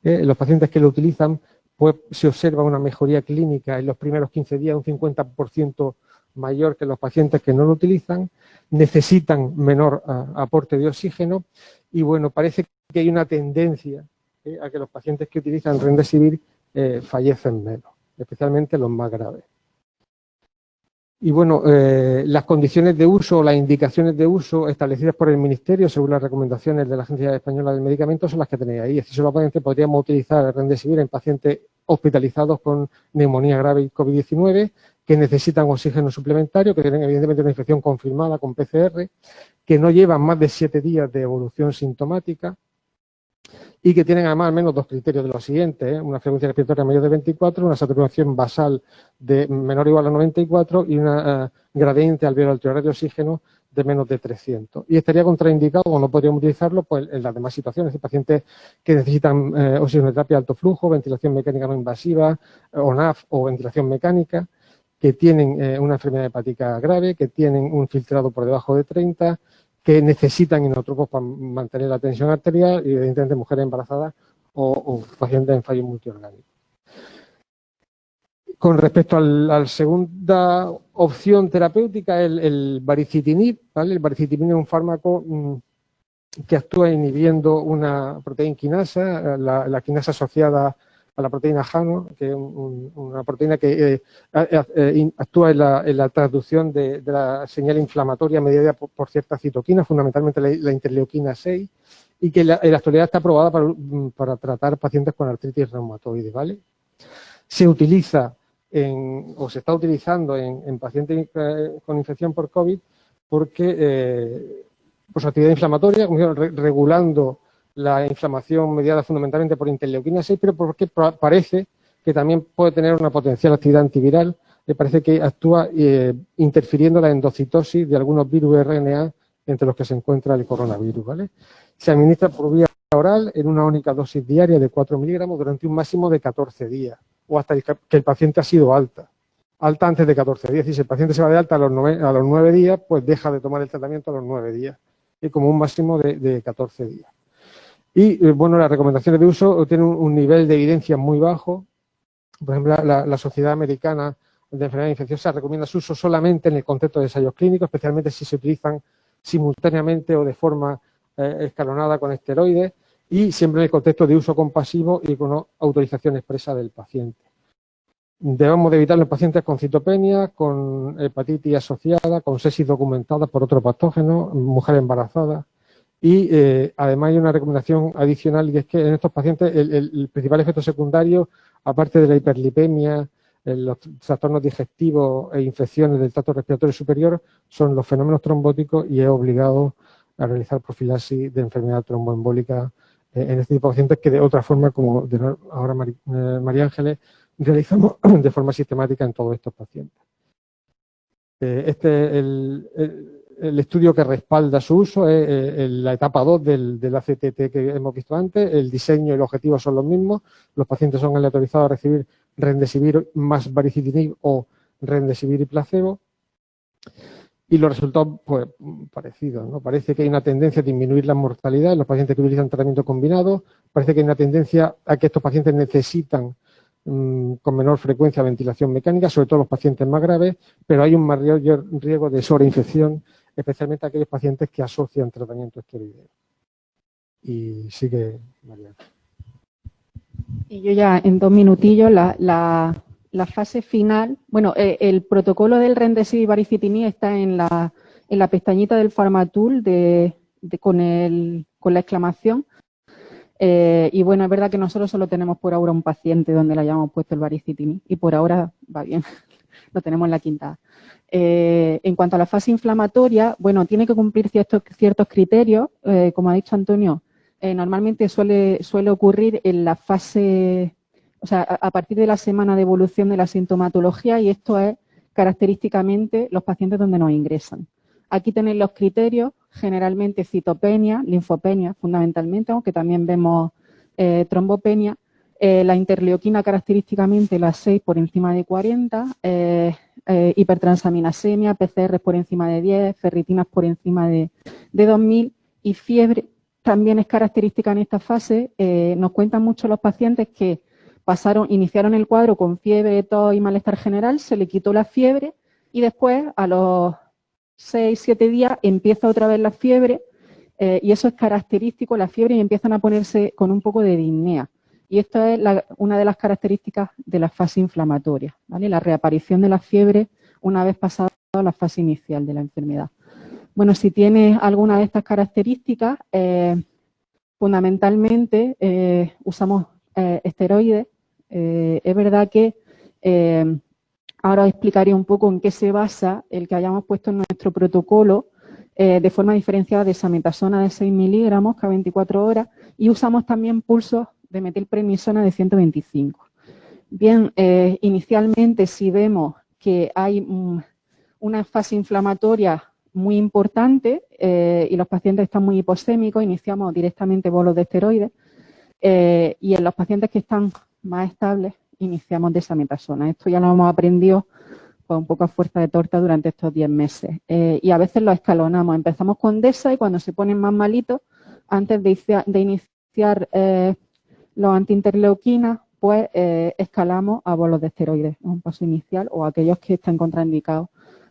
Los pacientes que lo utilizan, pues se observa una mejoría clínica en los primeros 15 días, un 50% mayor que los pacientes que no lo utilizan, necesitan menor aporte de oxígeno y bueno, parece que hay una tendencia a que los pacientes que utilizan Remdesivir fallecen menos, especialmente los más graves. Y bueno, las condiciones de uso o las indicaciones de uso establecidas por el Ministerio según las recomendaciones de la Agencia Española del Medicamento son las que tenéis ahí. Es decir, solamente podríamos utilizar Remdesivir en pacientes hospitalizados con neumonía grave y COVID-19 que necesitan oxígeno suplementario, que tienen evidentemente una infección confirmada con PCR, que no llevan más de 7 días de evolución sintomática y que tienen además al menos 2 criterios de los siguientes, una frecuencia respiratoria mayor de 24, una saturación basal de menor o igual a 94 y una gradiente alveolar de oxígeno de menos de 300. Y estaría contraindicado o no podríamos utilizarlo pues, en las demás situaciones, pacientes que necesitan oxigenoterapia de alto flujo, ventilación mecánica no invasiva, o NAF o ventilación mecánica, que tienen una enfermedad hepática grave, que tienen un filtrado por debajo de 30, que necesitan inotropos para mantener la tensión arterial y evidentemente mujeres embarazadas o pacientes en fallo multiorgánico. Con respecto a la segunda opción terapéutica, el baricitinib, ¿vale? El baricitinib es un fármaco que actúa inhibiendo una proteína quinasa, la quinasa asociada a la proteína JANO, que es una proteína que actúa en la traducción de la señal inflamatoria mediada por ciertas citoquinas, fundamentalmente la interleuquina 6, y que en la actualidad está aprobada para tratar pacientes con artritis reumatoide, ¿vale? Se utiliza o se está utilizando en pacientes con infección por COVID porque por su actividad inflamatoria, regulando la inflamación mediada fundamentalmente por interleuquina 6, pero porque parece que también puede tener una potencial actividad antiviral, me parece que actúa interfiriendo la endocitosis de algunos virus RNA entre los que se encuentra el coronavirus, ¿vale? Se administra por vía oral en una única dosis diaria de 4 miligramos durante un máximo de 14 días, o hasta que el paciente ha sido alta antes de 14 días. Y si el paciente se va de alta a los 9 días, pues deja de tomar el tratamiento a los 9 días, y como un máximo de 14 días. Y, bueno, las recomendaciones de uso tienen un nivel de evidencia muy bajo. Por ejemplo, la Sociedad Americana de Enfermedades Infecciosas recomienda su uso solamente en el contexto de ensayos clínicos, especialmente si se utilizan simultáneamente o de forma escalonada con esteroides, y siempre en el contexto de uso compasivo y con autorización expresa del paciente. Debemos de evitarlo en pacientes con citopenia, con hepatitis asociada, con sepsis documentada por otro patógeno, mujeres embarazadas. Y además hay una recomendación adicional, y es que en estos pacientes el principal efecto secundario, aparte de la hiperlipemia, los trastornos digestivos e infecciones del tracto respiratorio superior, son los fenómenos trombóticos, y es obligado a realizar profilaxis de enfermedad tromboembólica en este tipo de pacientes, que de otra forma, como ahora María Ángeles, realizamos de forma sistemática en todos estos pacientes. El estudio que respalda su uso es la etapa 2 del ACTT que hemos visto antes. El diseño y el objetivo son los mismos. Los pacientes son aleatorizados a recibir Remdesivir más baricitinib o Remdesivir y placebo. Y los resultados, pues, parecidos, ¿no? Parece que hay una tendencia a disminuir la mortalidad en los pacientes que utilizan tratamiento combinado. Parece que hay una tendencia a que estos pacientes necesitan con menor frecuencia ventilación mecánica, sobre todo los pacientes más graves, pero hay un mayor riesgo de sobreinfección, especialmente aquellos pacientes que asocian tratamiento esteroideo. Y sigue María. Y yo ya en 2 minutillos, la fase final, bueno, el protocolo del Remdesivir baricitinib está en la pestañita del Pharmatool con la exclamación. Y bueno, es verdad que nosotros solo tenemos por ahora un paciente donde le hayamos puesto el baricitinib, y por ahora va bien, lo tenemos en la quinta. En cuanto a la fase inflamatoria, bueno, tiene que cumplir ciertos criterios, como ha dicho Antonio, normalmente suele ocurrir en la fase, o sea, a partir de la semana de evolución de la sintomatología, y esto es característicamente los pacientes donde nos ingresan. Aquí tenéis los criterios, generalmente citopenia, linfopenia fundamentalmente, aunque también vemos trombopenia. La interleuquina característicamente la 6 por encima de 40, hipertransaminasemia, PCR por encima de 10, ferritinas por encima de 2000, y fiebre también es característica en esta fase. Nos cuentan mucho los pacientes que iniciaron el cuadro con fiebre, tos y malestar general, se le quitó la fiebre y después a los 6-7 días empieza otra vez la fiebre y eso es característico, la fiebre, y empiezan a ponerse con un poco de disnea. Y esto es una de las características de la fase inflamatoria, ¿vale? La reaparición de la fiebre una vez pasada la fase inicial de la enfermedad. Bueno, si tienes alguna de estas características, fundamentalmente usamos esteroides. Es verdad que ahora os explicaré un poco en qué se basa el que hayamos puesto en nuestro protocolo de forma diferenciada de desametasona de 6 miligramos cada 24 horas y usamos también pulsos de metilprednisona de 125. Bien, inicialmente si vemos que hay una fase inflamatoria muy importante y los pacientes están muy hiposémicos, iniciamos directamente bolos de esteroides y en los pacientes que están más estables iniciamos desametasona. Esto ya lo hemos aprendido pues, un poco a fuerza de torta durante estos 10 meses y a veces lo escalonamos. Empezamos con desa y cuando se ponen más malitos, antes de iniciar los antiinterleuquinas, pues escalamos a bolos de esteroides, un paso inicial, o aquellos que estén contraindicados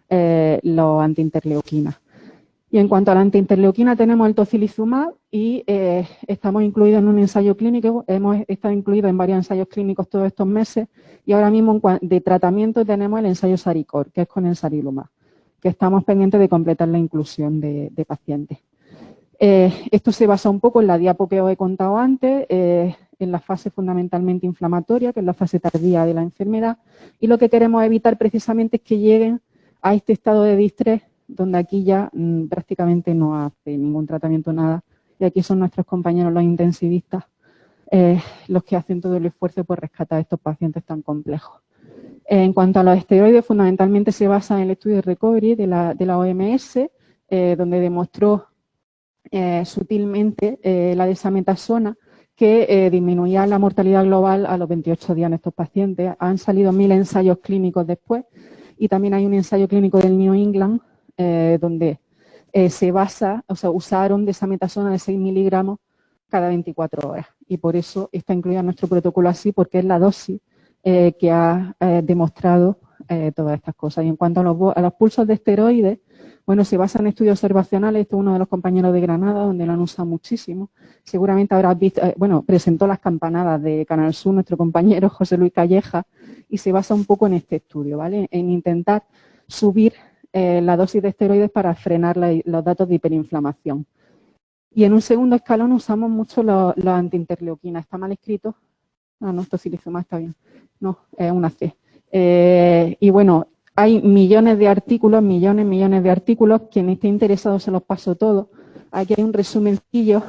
los antiinterleuquinas. Y en cuanto a la antiinterleuquina tenemos el tocilizumab y estamos incluidos en un ensayo clínico, hemos estado incluidos en varios ensayos clínicos todos estos meses y ahora mismo de tratamiento tenemos el ensayo Saricor, que es con el sarilumab, que estamos pendientes de completar la inclusión de pacientes. Esto se basa un poco en la diapo que os he contado antes, en la fase fundamentalmente inflamatoria, que es la fase tardía de la enfermedad, y lo que queremos evitar precisamente es que lleguen a este estado de distrés, donde aquí ya prácticamente no hace ningún tratamiento, nada, y aquí son nuestros compañeros los intensivistas los que hacen todo el esfuerzo por rescatar a estos pacientes tan complejos. En cuanto a los esteroides, fundamentalmente se basa en el estudio de recovery de la OMS, donde demostró sutilmente la desametasona que disminuía la mortalidad global a los 28 días en estos pacientes. Han salido 1000 ensayos clínicos después y también hay un ensayo clínico del New England donde se basa, o sea, usaron desametasona de 6 miligramos cada 24 horas y por eso está incluida en nuestro protocolo así, porque es la dosis que ha demostrado todas estas cosas. Y en cuanto a los pulsos de esteroides, bueno, se basa en estudios observacionales. Esto es uno de los compañeros de Granada, donde lo han usado muchísimo. Seguramente habrás visto, presentó las campanadas de Canal Sur nuestro compañero José Luis Calleja y se basa un poco en este estudio, ¿vale? En intentar subir la dosis de esteroides para frenar los datos de hiperinflamación. Y en un segundo escalón usamos mucho los antiinterleuquinas. ¿Está mal escrito? Ah, no, tocilizumab está bien. No, es una C. Y bueno, hay millones de artículos, millones de artículos. Quien esté interesado se los paso todos. Aquí hay un resumencillo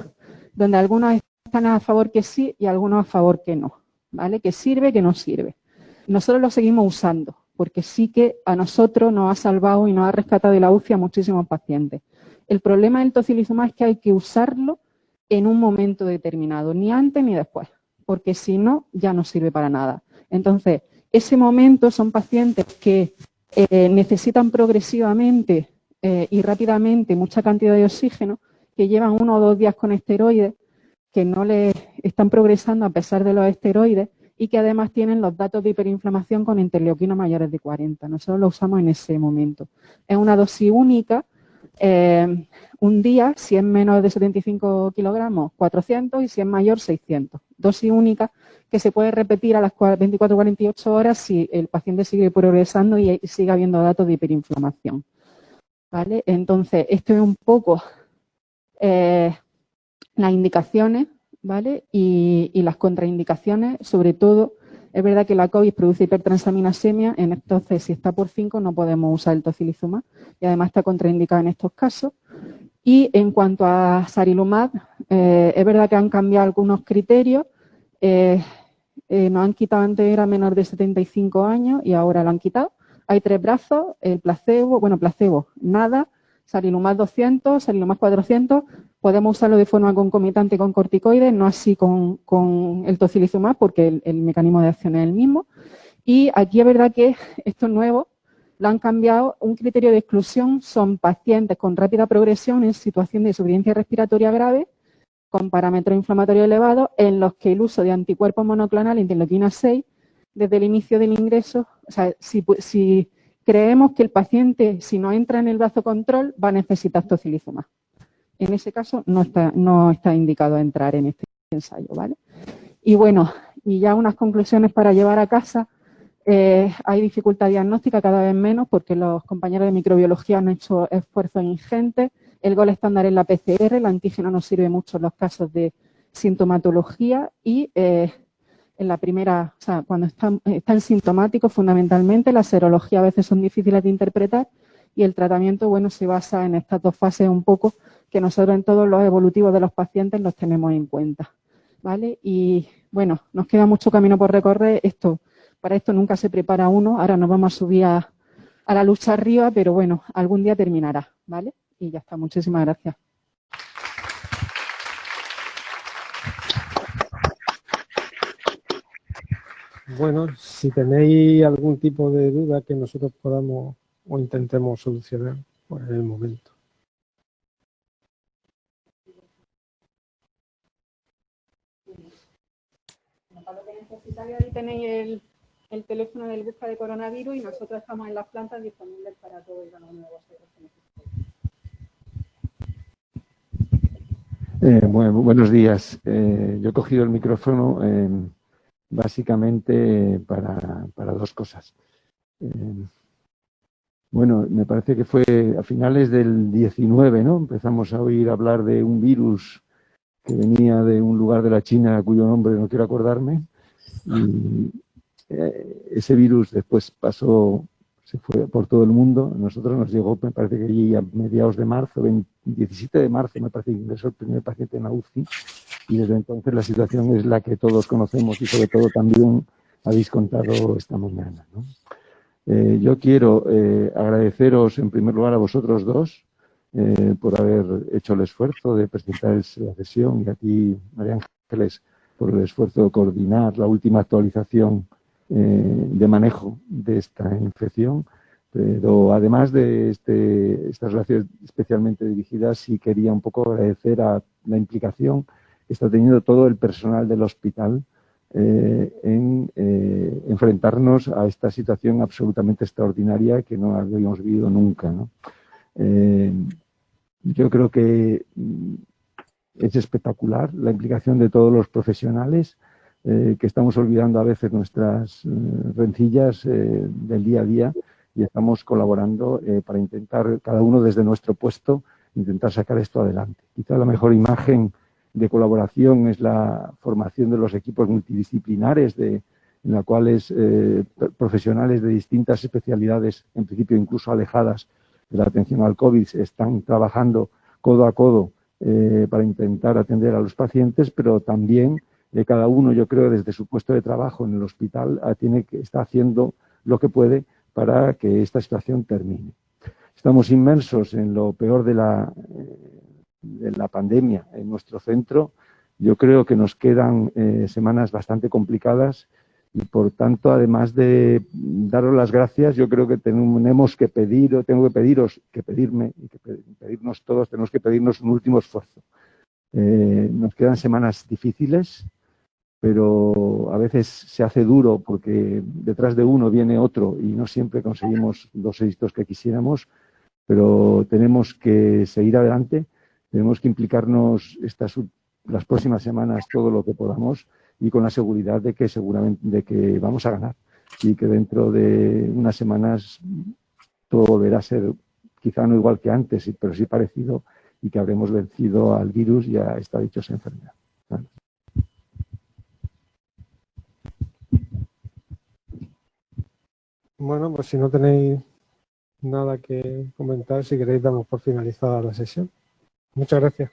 donde algunos están a favor que sí y algunos a favor que no, ¿vale? Que sirve, que no sirve. Nosotros lo seguimos usando porque sí que a nosotros nos ha salvado y nos ha rescatado de la UCI a muchísimos pacientes. El problema del tocilizumab es que hay que usarlo en un momento determinado, ni antes ni después, porque si no, ya no sirve para nada. Entonces, ese momento son pacientes que necesitan progresivamente y rápidamente mucha cantidad de oxígeno, que llevan 1 o 2 días con esteroides, que no les están progresando a pesar de los esteroides y que además tienen los datos de hiperinflamación con interleuquinas mayores de 40. Nosotros lo usamos en ese momento. Es una dosis única, un día, si es menos de 75 kilogramos, 400 y si es mayor, 600. Dosis única que se puede repetir a las 24-48 horas si el paciente sigue progresando y sigue habiendo datos de hiperinflamación. ¿Vale? Entonces, esto es un poco las indicaciones, ¿vale? Y las contraindicaciones, sobre todo, es verdad que la COVID produce hipertransaminasemia, entonces si está por 5 no podemos usar el tocilizumab y además está contraindicado en estos casos. Y en cuanto a sarilumab, es verdad que han cambiado algunos criterios, nos han quitado, antes era menor de 75 años y ahora lo han quitado. Hay 3 brazos, el placebo, nada, sarilumab 200, sarilumab 400, podemos usarlo de forma concomitante con corticoides, no así con el tocilizumab porque el mecanismo de acción es el mismo. Y aquí es verdad que esto es nuevo, lo han cambiado. Un criterio de exclusión son pacientes con rápida progresión en situación de insuficiencia respiratoria grave, con parámetros inflamatorios elevados, en los que el uso de anticuerpos monoclonales interleuquina 6, desde el inicio del ingreso, o sea, si creemos que el paciente, si no entra en el brazo control, va a necesitar tocilizumab. en ese caso no está indicado entrar en este ensayo, ¿vale? Y bueno, y ya unas conclusiones para llevar a casa. Hay dificultad diagnóstica cada vez menos porque los compañeros de microbiología han hecho esfuerzos ingentes. El gol estándar es la PCR, el antígeno nos sirve mucho en los casos de sintomatología y en la primera, o sea, cuando están sintomáticos fundamentalmente, la serología a veces son difíciles de interpretar y el tratamiento, bueno, se basa en estas dos fases un poco que nosotros en todos los evolutivos de los pacientes los tenemos en cuenta, ¿vale? Y bueno, nos queda mucho camino por recorrer. Para esto nunca se prepara uno, ahora nos vamos a subir a la lucha arriba, pero bueno, algún día terminará, ¿vale? Y ya está, muchísimas gracias. Bueno, si tenéis algún tipo de duda que nosotros podamos o intentemos solucionar, pues en el momento. Para lo que necesitáis, ahí tenéis el teléfono del busca de coronavirus y nosotros estamos en las plantas disponibles para todo el nuevo Buenos días. Yo he cogido el micrófono básicamente para dos cosas. Bueno, me parece que fue a finales del 19, ¿no? Empezamos a oír hablar de un virus que venía de un lugar de la China cuyo nombre no quiero acordarme. Y ese virus después se fue por todo el mundo. A nosotros nos llegó, me parece que allí a mediados de marzo, 17 de marzo, me parece que ingresó el primer paciente en la UCI. Y desde entonces la situación es la que todos conocemos y sobre todo también habéis contado esta mañana, ¿no? Yo quiero agradeceros en primer lugar a vosotros dos por haber hecho el esfuerzo de presentar la sesión y a ti, María Ángeles, por el esfuerzo de coordinar la última actualización de manejo de esta infección. Pero además de estas gracias especialmente dirigidas, sí quería un poco agradecer a la implicación que está teniendo todo el personal del hospital en enfrentarnos a esta situación absolutamente extraordinaria que no habíamos vivido nunca, ¿no? Yo creo que es espectacular la implicación de todos los profesionales, que estamos olvidando a veces nuestras rencillas del día a día y estamos colaborando para intentar, cada uno desde nuestro puesto, intentar sacar esto adelante. Quizá la mejor imagen de colaboración es la formación de los equipos multidisciplinares, en la cuales profesionales de distintas especialidades, en principio incluso alejadas de la atención al COVID, están trabajando codo a codo para intentar atender a los pacientes, pero también cada uno, yo creo, desde su puesto de trabajo en el hospital, está haciendo lo que puede para que esta situación termine. Estamos inmersos en lo peor de la pandemia en nuestro centro. Yo creo que nos quedan semanas bastante complicadas y, por tanto, además de daros las gracias, yo creo que tenemos que pedirnos todos, tenemos que pedirnos un último esfuerzo. Nos quedan semanas difíciles, pero a veces se hace duro porque detrás de uno viene otro y no siempre conseguimos los éxitos que quisiéramos, pero tenemos que seguir adelante, tenemos que implicarnos las próximas semanas todo lo que podamos y con la seguridad de que vamos a ganar y que dentro de unas semanas todo volverá a ser quizá no igual que antes, pero sí parecido, y que habremos vencido al virus y a esta dichosa enfermedad. ¿Vale? Bueno, pues si no tenéis nada que comentar, si queréis damos por finalizada la sesión. Muchas gracias.